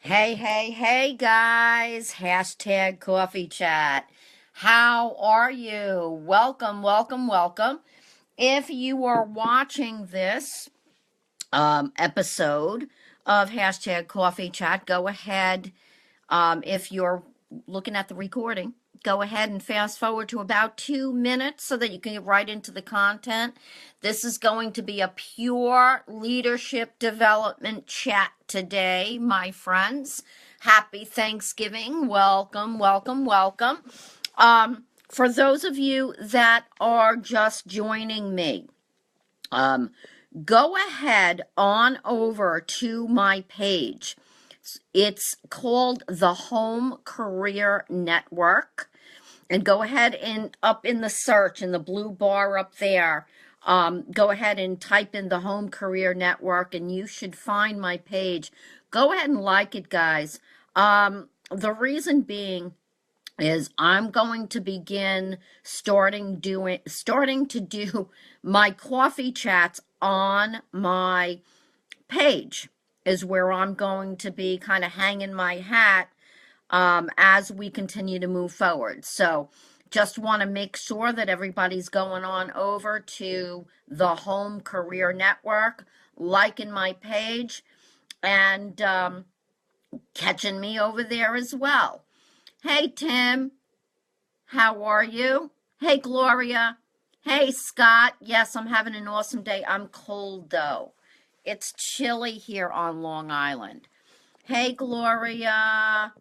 Hey, hey, hey, guys. Hashtag coffee chat. How are you? Welcome, welcome, welcome. If you are watching this episode of hashtag coffee chat, go ahead. If you're looking at the recording, go ahead and fast forward to about 2 minutes so that you can get right into the content. This is going to be a pure leadership development chat today, my friends. Happy Thanksgiving. Welcome, welcome, welcome. For those of you that are just joining me, go ahead on over to my page. It's called the Home Career Network. And go ahead and up in the search in the blue bar up there, go ahead and type in the Home Career Network and you should find my page. Go ahead and like it, guys. The reason being is I'm going to begin starting to do my coffee chats on my page is where I'm going to be kind of hanging my hat as we continue to move forward. So just want to make sure that everybody's going on over to the Home Career Network, liking my page, and catching me over there as well. Hey, Tim, how are you? Hey, Gloria. Hey, Scott. Yes, I'm having an awesome day. I'm cold, though. It's chilly here on Long Island. Hey, Gloria.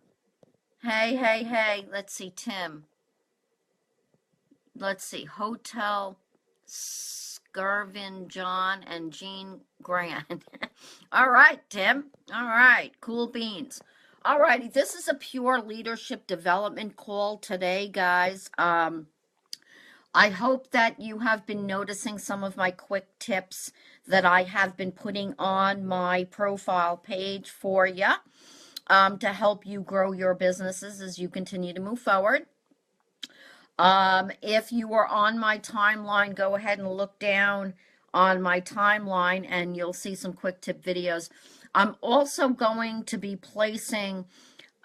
Hey, hey, hey. Let's see, Tim. Let's see. Hotel Skirvin John and Jean Grant. All right, Tim. All right. Cool beans. All righty. This is a pure leadership development call today, guys. I hope that you have been noticing some of my quick tips that I have been putting on my profile page for you to help you grow your businesses as you continue to move forward. If you are on my timeline, go ahead and look down on my timeline and you'll see some quick tip videos. I'm also going to be placing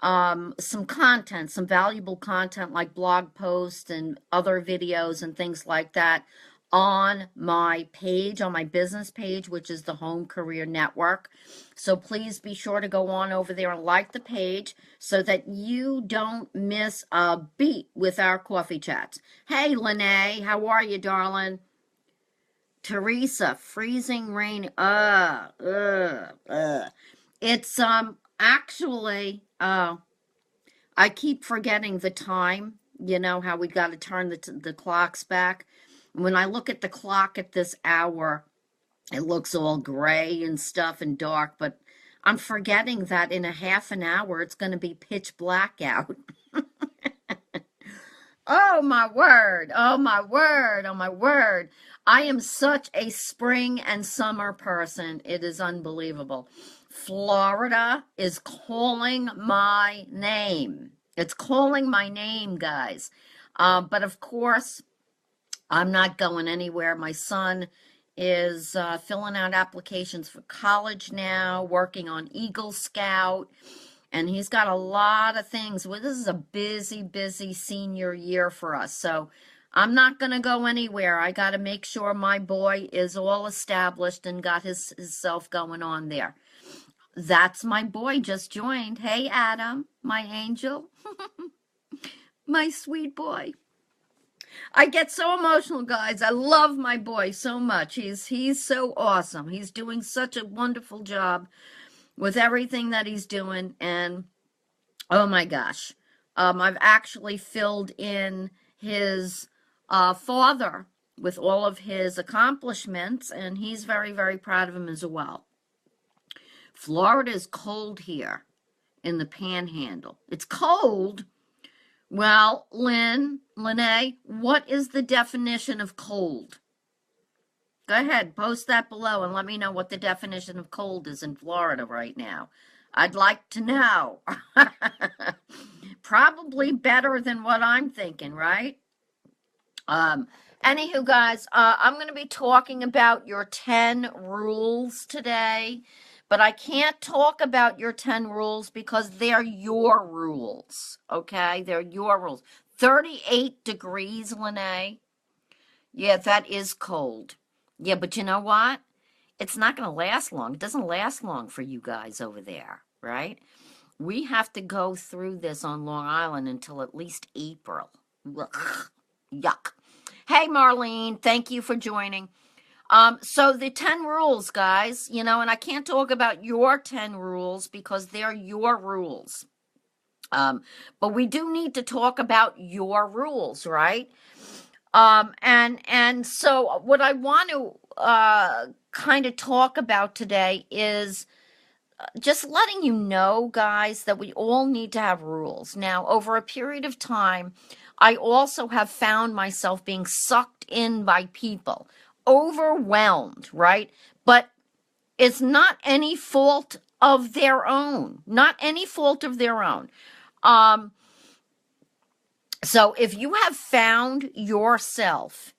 some content, some valuable content like blog posts and other videos and things like that on my page, on my business page, which is the Home Career Network. So please be sure to go on over there and like the page so that you don't miss a beat with our coffee chats. Hey, Lene, how are you, darling? Teresa, freezing rain. It's actually I keep forgetting the time. You know how we got to turn the clocks back. When I look at the clock at this hour, it looks all gray and stuff and dark, but I'm forgetting that in a half an hour it's going to be pitch black out. Oh my word. Oh my word. Oh my word. I am such a spring and summer person. It is unbelievable. Florida is calling my name. It's calling my name, guys. But of course, I'm not going anywhere. My son is filling out applications for college now, working on Eagle Scout, and he's got a lot of things. Well, this is a busy, busy senior year for us, so I'm not going to go anywhere. I got to make sure my boy is all established and got himself going on there. That's my boy just joined. Hey, Adam, my angel, my sweet boy. I get so emotional, guys. I love my boy so much. He's so awesome. He's doing such a wonderful job with everything that he's doing, and oh my gosh, I've actually filled in his father with all of his accomplishments, and he's very, very proud of him as well. Florida is cold here in the Panhandle. It's cold. Well, Lene, what is the definition of cold? Go ahead, post that below and let me know what the definition of cold is in Florida right now. I'd like to know. Probably better than what I'm thinking, right? Anywho, guys, I'm going to be talking about your 10 rules today. but I can't talk about your 10 rules because they're your rules, okay? They're your rules. 38 degrees, Lene. Yeah, that is cold. Yeah, but you know what? It's not going to last long. It doesn't last long for you guys over there, right? We have to go through this on Long Island until at least April. Ugh, yuck. Hey, Marlene, thank you for joining. So the 10 rules, guys, and I can't talk about your 10 rules because they're your rules. But we do need to talk about your rules, right? And so what I want to kind of talk about today is just letting you know, guys, that we all need to have rules. Now, over a period of time, I also have found myself being sucked in by people, overwhelmed, right? But it's not any fault of their own, not any fault of their own. So if you have found yourself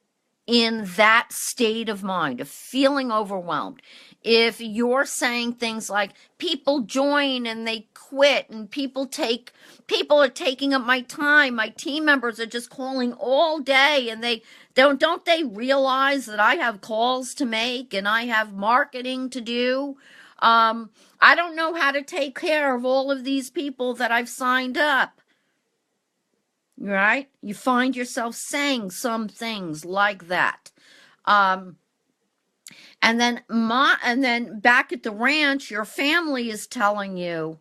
in that state of mind of feeling overwhelmed, if you're saying things like people join and they quit and people are taking up my time, my team members are just calling all day and they don't they realize that I have calls to make and I have marketing to do? I don't know how to take care of all of these people that I've signed up. Right? You find yourself saying some things like that. And then back at the ranch, your family is telling you,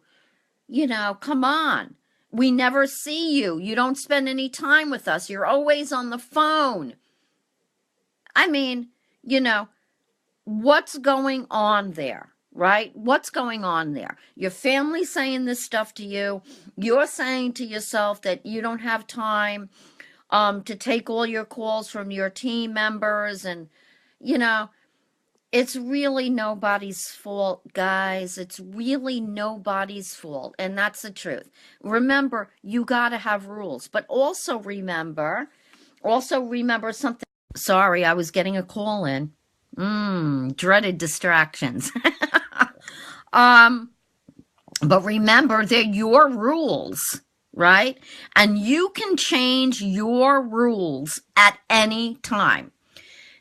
come on. We never see you. You don't spend any time with us. You're always on the phone. I mean, what's going on there? Right? What's going on there? Your family's saying this stuff to you. You're saying to yourself that you don't have time to take all your calls from your team members. And, it's really nobody's fault, guys. It's really nobody's fault. And that's the truth. Remember, you got to have rules. But also remember something. Sorry, I was getting a call in. Dreaded distractions. But remember, they're your rules, right? And you can change your rules at any time.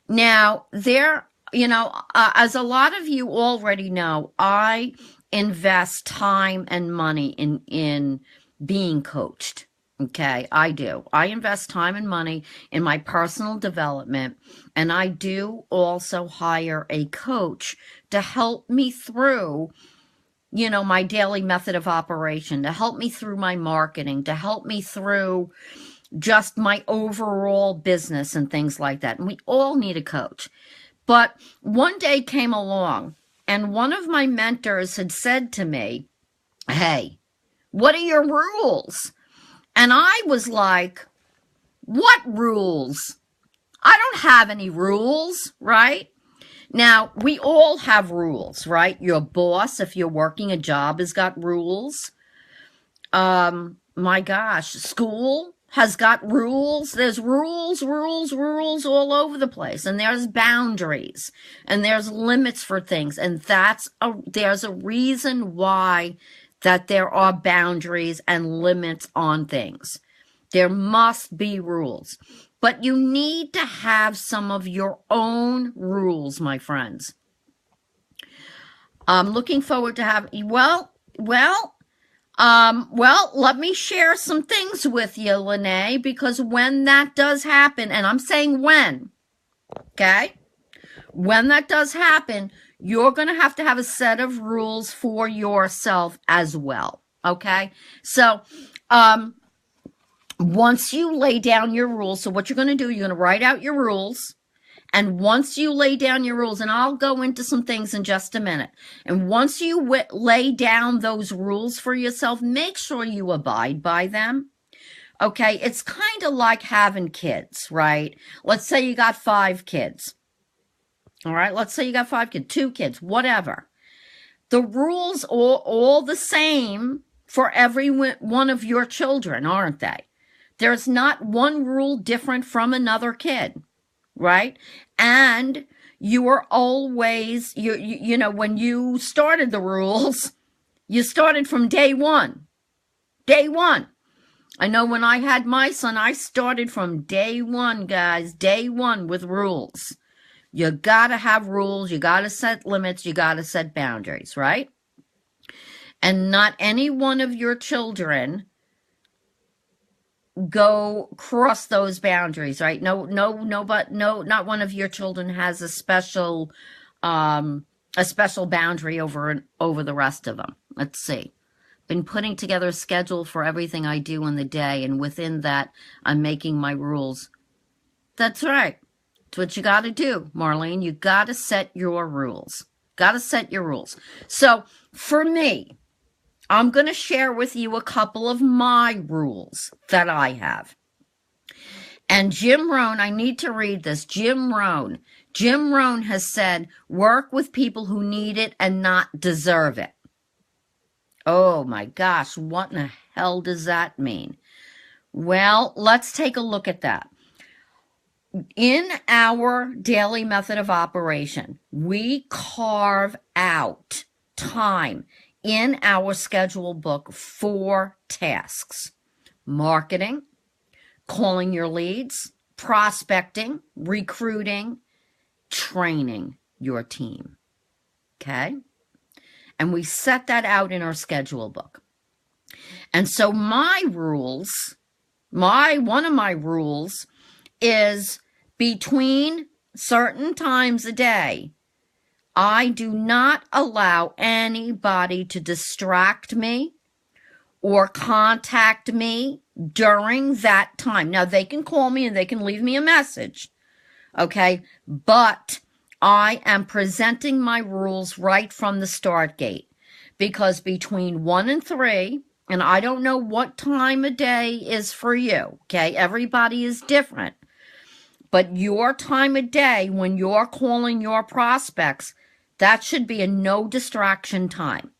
Now, as a lot of you already know, I invest time and money in being coached. Okay, I do. I invest time and money in my personal development, and I do also hire a coach to help me through, my daily method of operation, to help me through my marketing, to help me through just my overall business and things like that. And we all need a coach. But one day came along, and one of my mentors had said to me, "Hey, what are your rules?" And I was like, what rules? I don't have any rules, right? Now, we all have rules, right? Your boss, if you're working a job, has got rules. My gosh, school has got rules. There's rules all over the place. And there's boundaries. And there's limits for things. And there's a reason why that there are boundaries and limits on things. There must be rules. But you need to have some of your own rules, my friends. I'm looking forward to having, let me share some things with you, Lene, because when that does happen, and I'm saying when, okay? When that does happen, you're going to have a set of rules for yourself as well, okay? So, once you lay down your rules, so what you're going to do, you're going to write out your rules, and once you lay down your rules, and I'll go into some things in just a minute, and once you lay down those rules for yourself, make sure you abide by them, okay? It's kind of like having kids, right? Let's say you got 5 kids. All right, let's say you got 5 kids, 2 kids, whatever. The rules are all the same for every one of your children, aren't they? There's not one rule different from another kid, right? And you were always, you know, when you started the rules, you started from day one. Day one. I know when I had my son, I started from day one, guys. Day one with rules. You gotta have rules. You gotta set limits. You gotta set boundaries, right? And not any one of your children go cross those boundaries, right? No, not one of your children has a special boundary over the rest of them. Let's see. Been putting together a schedule for everything I do in the day, and within that, I'm making my rules. That's right. It's what you got to do, Marlene. You got to set your rules. Got to set your rules. So, for me, I'm going to share with you a couple of my rules that I have. And Jim Rohn, I need to read this. Jim Rohn has said, work with people who need it and not deserve it. Oh my gosh, what in the hell does that mean? Well, let's take a look at that. In our daily method of operation, we carve out time in our schedule book for tasks: marketing, calling your leads, prospecting, recruiting, training your team. Okay? And we set that out in our schedule book. And so one of my rules is between certain times a day, I do not allow anybody to distract me or contact me during that time. Now, they can call me and they can leave me a message, okay? But I am presenting my rules right from the start gate, because between 1 and 3, and I don't know what time of day is for you, okay? Everybody is different. But your time of day when you're calling your prospects, that should be a no distraction time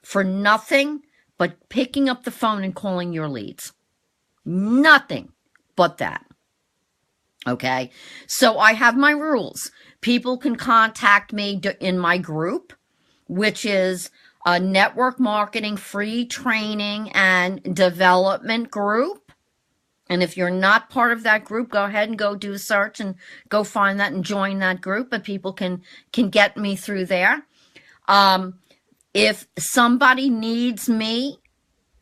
for nothing but picking up the phone and calling your leads. Nothing but that. Okay? So I have my rules. People can contact me in my group, which is a network marketing, free training, and development group. And if you're not part of that group, go ahead and go do a search and go find that and join that group. But people can get me through there. If somebody needs me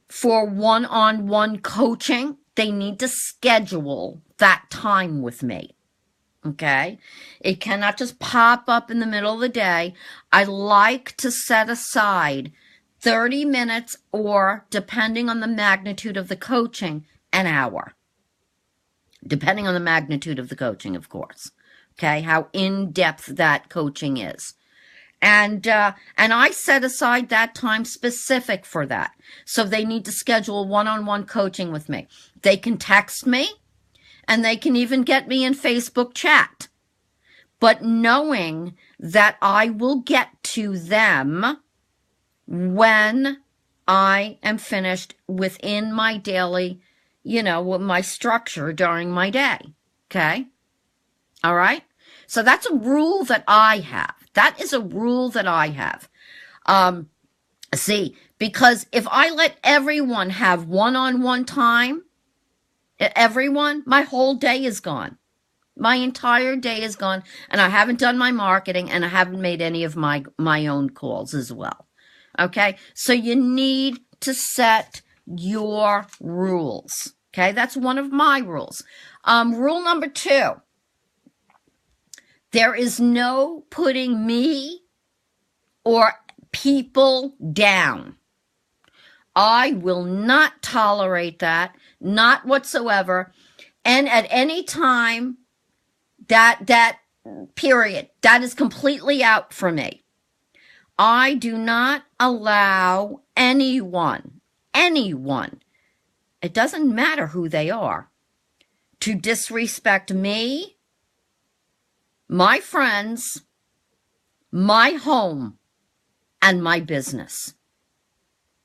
for one-on-one coaching, they need to schedule that time with me. Okay? It cannot just pop up in the middle of the day. I like to set aside 30 minutes, or, depending on the magnitude of the coaching, an hour. Depending on the magnitude of the coaching, of course. Okay, how in-depth that coaching is. And I set aside that time specific for that. So they need to schedule one-on-one coaching with me. They can text me, and they can even get me in Facebook chat. But knowing that I will get to them when I am finished within my daily, with my structure during my day. Okay? All right? So that's a rule that I have. That is a rule that I have. Because if I let everyone have one-on-one time, my whole day is gone. My entire day is gone, and I haven't done my marketing, and I haven't made any of my own calls as well. Okay? So you need to set your rules. Okay? That's one of my rules. Rule number 2. There is no putting me or people down. I will not tolerate that, not whatsoever. And at any time, that period, that is completely out for me. I do not allow anyone, it doesn't matter who they are, to disrespect me, my friends, my home, and my business.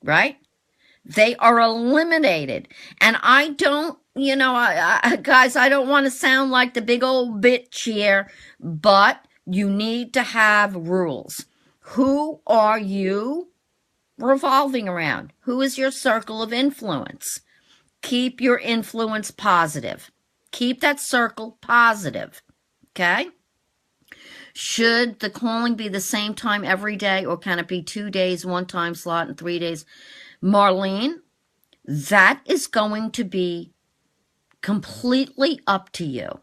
Right? They are eliminated. And I don't, guys, I don't want to sound like the big old bitch here, but You need to have rules. Who are you revolving around? Who is your circle of influence? Keep your influence positive. Keep that circle positive. Okay? Should the calling be the same time every day, or can it be 2 days, one time slot, and 3 days? Marlene, that is going to be completely up to you,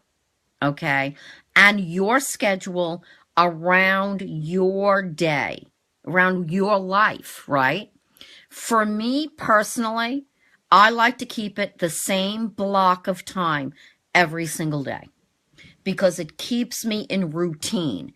okay? And your schedule around your day, around your life, right? For me personally, I like to keep it the same block of time every single day because it keeps me in routine.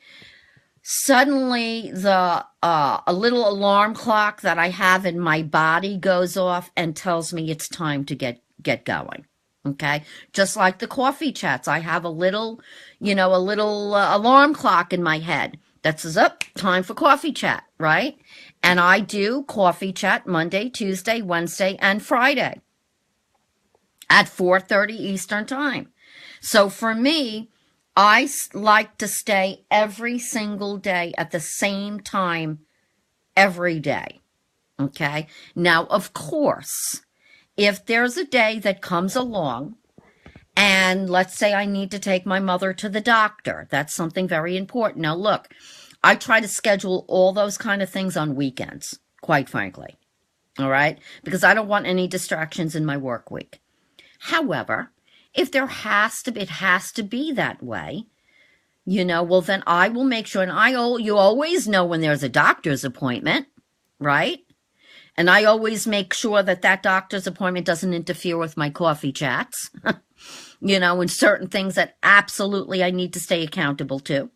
Suddenly, a little alarm clock that I have in my body goes off and tells me it's time to get going. Okay, just like the coffee chats, I have a little alarm clock in my head that says, "Up, time for coffee chat," right? And I do coffee chat Monday, Tuesday, Wednesday, and Friday at 4:30 Eastern time. So for me, I like to stay every single day at the same time every day. Okay. Now, of course, if there's a day that comes along and let's say I need to take my mother to the doctor, that's something very important. Now, look, I try to schedule all those kind of things on weekends, quite frankly. All right. Because I don't want any distractions in my work week. However, if it has to be that way, well, then I will make sure, and you always know when there's a doctor's appointment, right? And I always make sure that doctor's appointment doesn't interfere with my coffee chats, and certain things that absolutely I need to stay accountable to.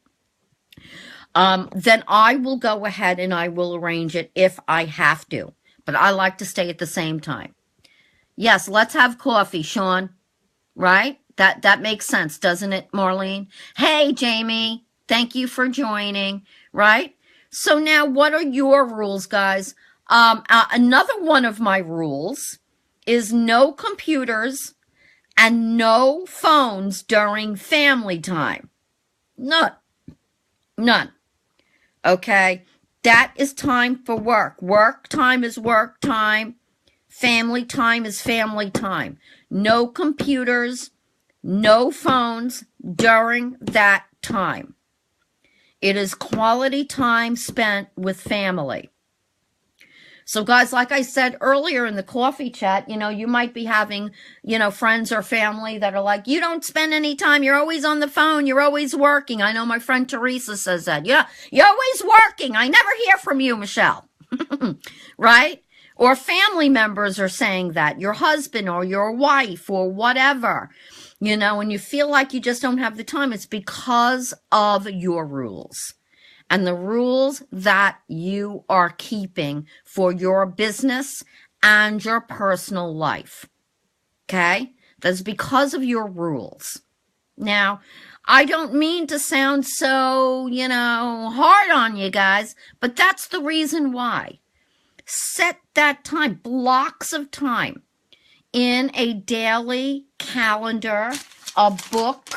Then I will go ahead and I will arrange it if I have to, but I like to stay at the same time. Yes, let's have coffee, Sean. Right? That makes sense, doesn't it, Marlene? Hey, Jamie, thank you for joining, right? So now what are your rules, guys? Another one of my rules is no computers and no phones during family time. None. Okay? That is time for work. Work time is work time. Family time is family time. No computers, no phones during that time. It is quality time spent with family. So guys, like I said earlier in the coffee chat, you might be having, friends or family that are like, you don't spend any time. You're always on the phone. You're always working. I know my friend Teresa says that. Yeah, you're always working. I never hear from you, Michelle. Right? Or family members are saying that, your husband or your wife or whatever, and you feel like you just don't have the time. It's because of your rules and the rules that you are keeping for your business and your personal life. Okay? That's because of your rules. Now, I don't mean to sound so, hard on you guys, but that's the reason why. Set that time, blocks of time in a daily calendar, a book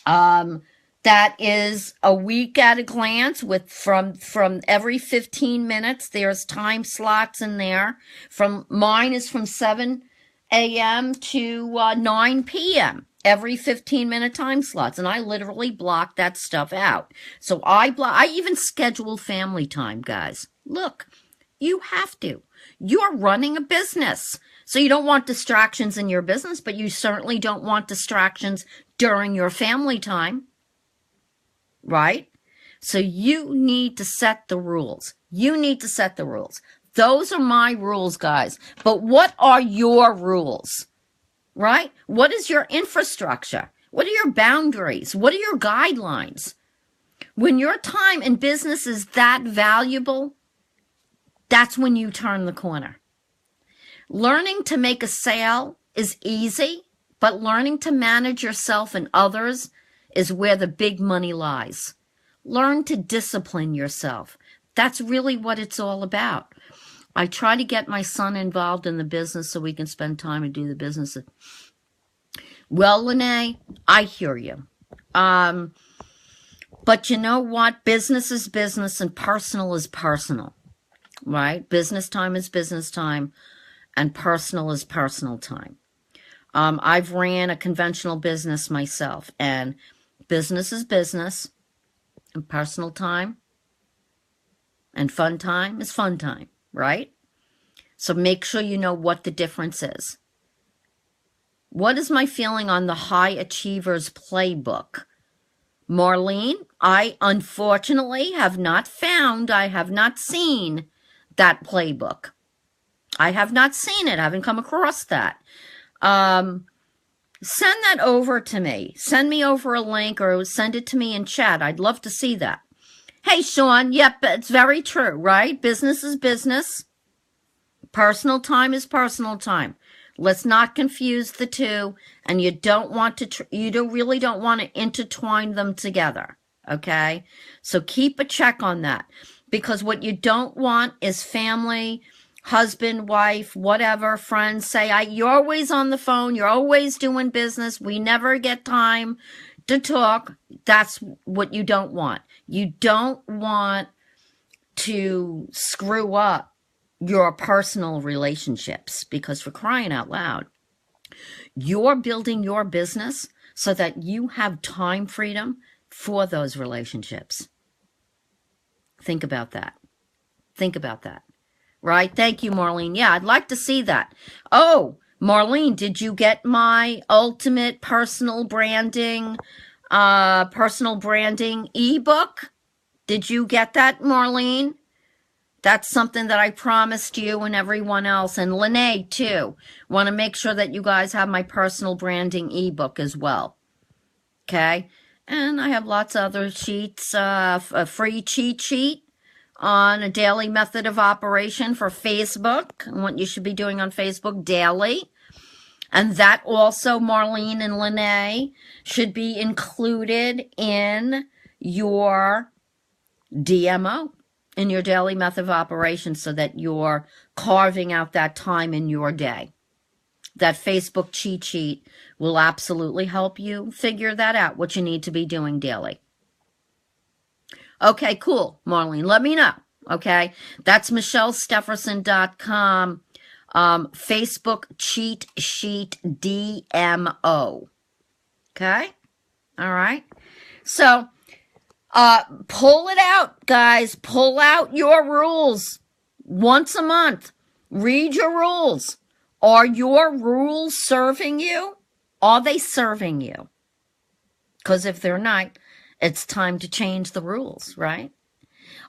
that is a week at a glance with from every 15 minutes. There's time slots in there. Mine is from 7 a.m. to 9 p.m. Every 15-minute time slots, and I literally block that stuff out. So I even schedule family time, guys. Look. You have to. You're running a business. So you don't want distractions in your business, but you certainly don't want distractions during your family time. Right? So you need to set the rules. You need to set the rules. Those are my rules, guys. But what are your rules? Right? What is your infrastructure? What are your boundaries? What are your guidelines? When your time in business is that valuable, that's when you turn the corner. Learning to make a sale is easy, but learning to manage yourself and others is where the big money lies. Learn to discipline yourself. That's really what it's all about. I try to get my son involved in the business so we can spend time and do the business. Well, Lene, I hear you. But you know what? Business is business and personal is personal, right? Business time is business time and personal is personal time. I've ran a conventional business myself, and business is business and personal time and fun time is fun time, right? So make sure you know what the difference is. What is my feeling on the High Achievers Playbook? Marlene, I unfortunately have not seen that playbook. I have not seen it. I haven't come across that. Send that over to me. Send me over a link or send it to me in chat. I'd love to see that. Hey, Sean, yep, it's very true, right? Business is business. Personal time is personal time. Let's not confuse the two, and you don't really don't want to intertwine them together, okay? So keep a check on that, because what you don't want is family, husband, wife, whatever, friends say, you're always on the phone, you're always doing business, we never get time to talk. That's what you don't want. You don't want to screw up your personal relationships, because for crying out loud, you're building your business so that you have time freedom for those relationships. Think about that. Think about that. Right? Thank you, Marlene. Yeah, I'd like to see that. Oh, Marlene, did you get my ultimate personal branding ebook? Did you get that, Marlene? That's something that I promised you and everyone else. And Lene, too. Want to make sure that you guys have my personal branding ebook as well. Okay? And I have lots of other sheets. A free cheat sheet on a daily method of operation for Facebook and what you should be doing on Facebook daily. And that also, Marlene and Lene, should be included in your DMO, in your daily method of operation, so that you're carving out that time in your day. That Facebook cheat sheet will absolutely help you figure that out, what you need to be doing daily. Okay, cool, Marlene. Let me know, okay? That's MichelleStefferson.com, Facebook cheat sheet DMO. Okay? All right? So, pull it out, guys. Pull out your rules once a month. Read your rules. Are your rules serving you? Are they serving you? Because if they're not, it's time to change the rules, right?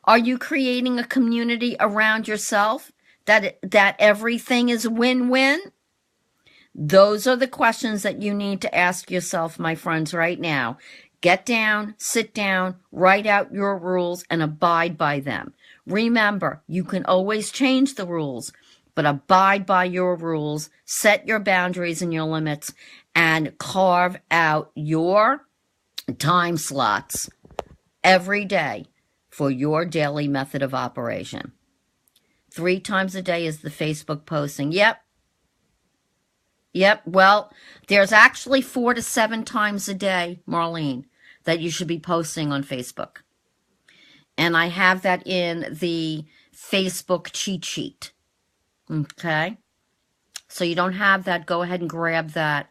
Are you creating a community around yourself that everything is win-win? Those are the questions that you need to ask yourself, my friends, right now. Get down, sit down, write out your rules, and abide by them. Remember, you can always change the rules, but abide by your rules, set your boundaries and your limits, and carve out your time slots every day for your daily method of operation. 3 times a day is the Facebook posting. Yep. Well, there's actually 4 to 7 times a day, Marlene, that you should be posting on Facebook. And I have that in the Facebook cheat sheet. Okay? So you don't have that, go ahead and grab that.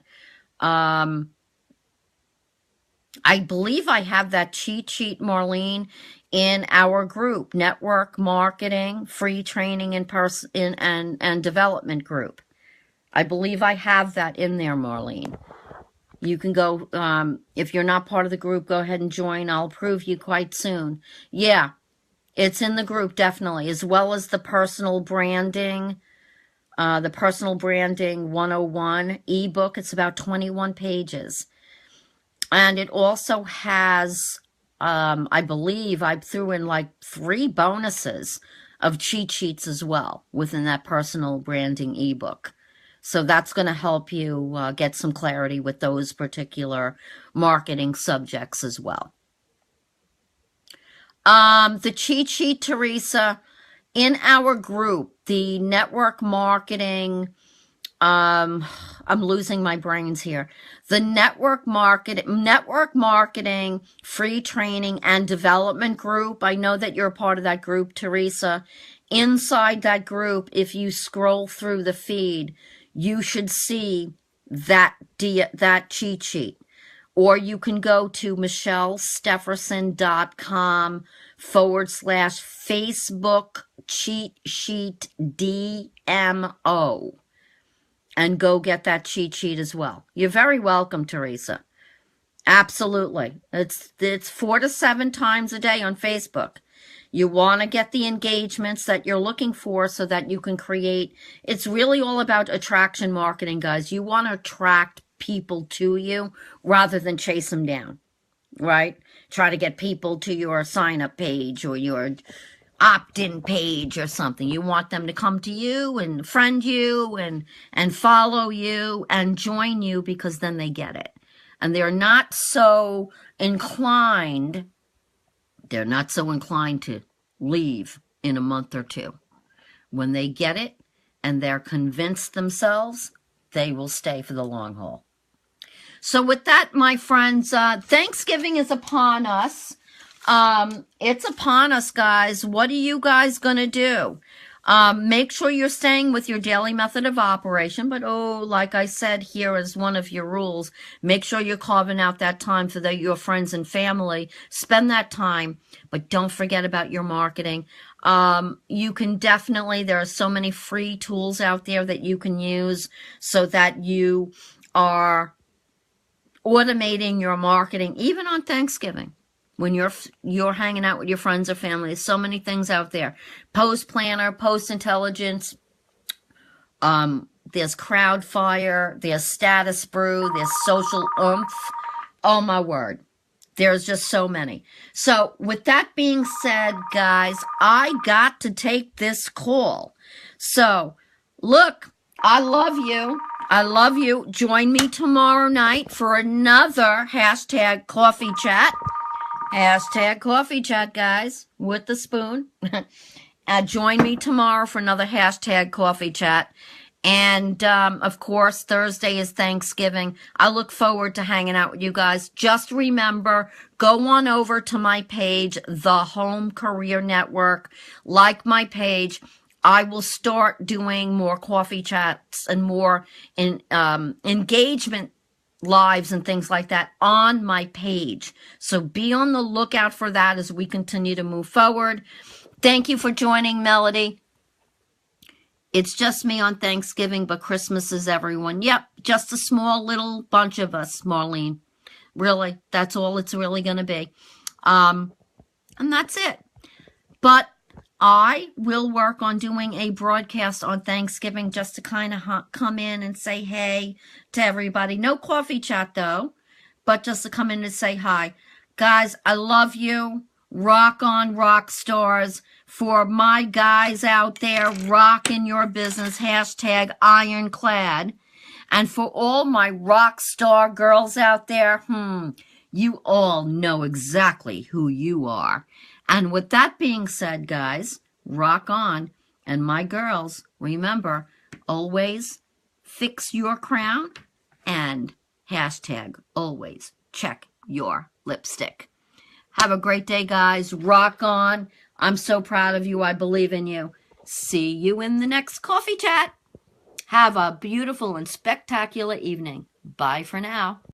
I believe I have that cheat sheet, Marlene, in our group, Network Marketing, Free Training and Development Group. I believe I have that in there, Marlene. You can go, if you're not part of the group, go ahead and join. I'll approve you quite soon. Yeah, it's in the group, definitely, as well as the personal branding 101 ebook. It's about 21 pages. And it also has, I believe I threw in like 3 bonuses of cheat sheets as well within that personal branding ebook. So that's going to help you get some clarity with those particular marketing subjects as well. The cheat sheet, Teresa, in our group, the Network Marketing I'm losing my brains here. The network marketing, free training and development group. I know that you're a part of that group, Teresa. Inside that group, if you scroll through the feed, you should see that cheat sheet. Or you can go to michellestefferson.com/Facebook cheat sheet DMO and go get that cheat sheet as well. You're very welcome, Teresa. Absolutely. It's 4 to 7 times a day on Facebook. You want to get the engagements that you're looking for so that you can create. It's really all about attraction marketing, guys. You want to attract people to you rather than chase them down, right? Try to get people to your sign-up page or your opt-in page or something. You want them to come to you and friend you and follow you and join you because then they get it. And they're not so inclined to leave in a month or two. When they get it and they're convinced themselves, they will stay for the long haul. So with that, my friends, Thanksgiving is upon us. It's upon us, guys. What are you guys going to do? Make sure you're staying with your daily method of operation. But, like I said, here is one of your rules. Make sure you're carving out that time for your friends and family. Spend that time, but don't forget about your marketing. You can definitely, there are so many free tools out there that you can use so that you are automating your marketing, even on Thanksgiving. When you're hanging out with your friends or family, there's so many things out there. Post Planner, Post Intelligence, there's Crowdfire, there's Status Brew, there's Social Oomph. Oh my word. There's just so many. So with that being said, guys, I got to take this call. So look, I love you. I love you. Join me tomorrow night for another hashtag coffee chat. Hashtag coffee chat, guys, with the spoon. Join me tomorrow for another hashtag coffee chat. And, of course, Thursday is Thanksgiving. I look forward to hanging out with you guys. Just remember, go on over to my page, The Home Career Network. Like my page. I will start doing more coffee chats and more engagement lives and things like that on my page. So be on the lookout for that as we continue to move forward. Thank you for joining, Melody. It's just me on Thanksgiving, but Christmas is everyone. Yep, just a small little bunch of us, Marlene. Really, that's all it's really going to be. And that's it. But I will work on doing a broadcast on Thanksgiving just to kind of come in and say hey to everybody. No coffee chat, though, but just to come in and say hi. Guys, I love you. Rock on, rock stars. For my guys out there, rocking your business, hashtag ironclad. And for all my rock star girls out there, you all know exactly who you are. And with that being said, guys, rock on. And my girls, remember, always fix your crown and hashtag always check your lipstick. Have a great day, guys. Rock on. I'm so proud of you. I believe in you. See you in the next coffee chat. Have a beautiful and spectacular evening. Bye for now.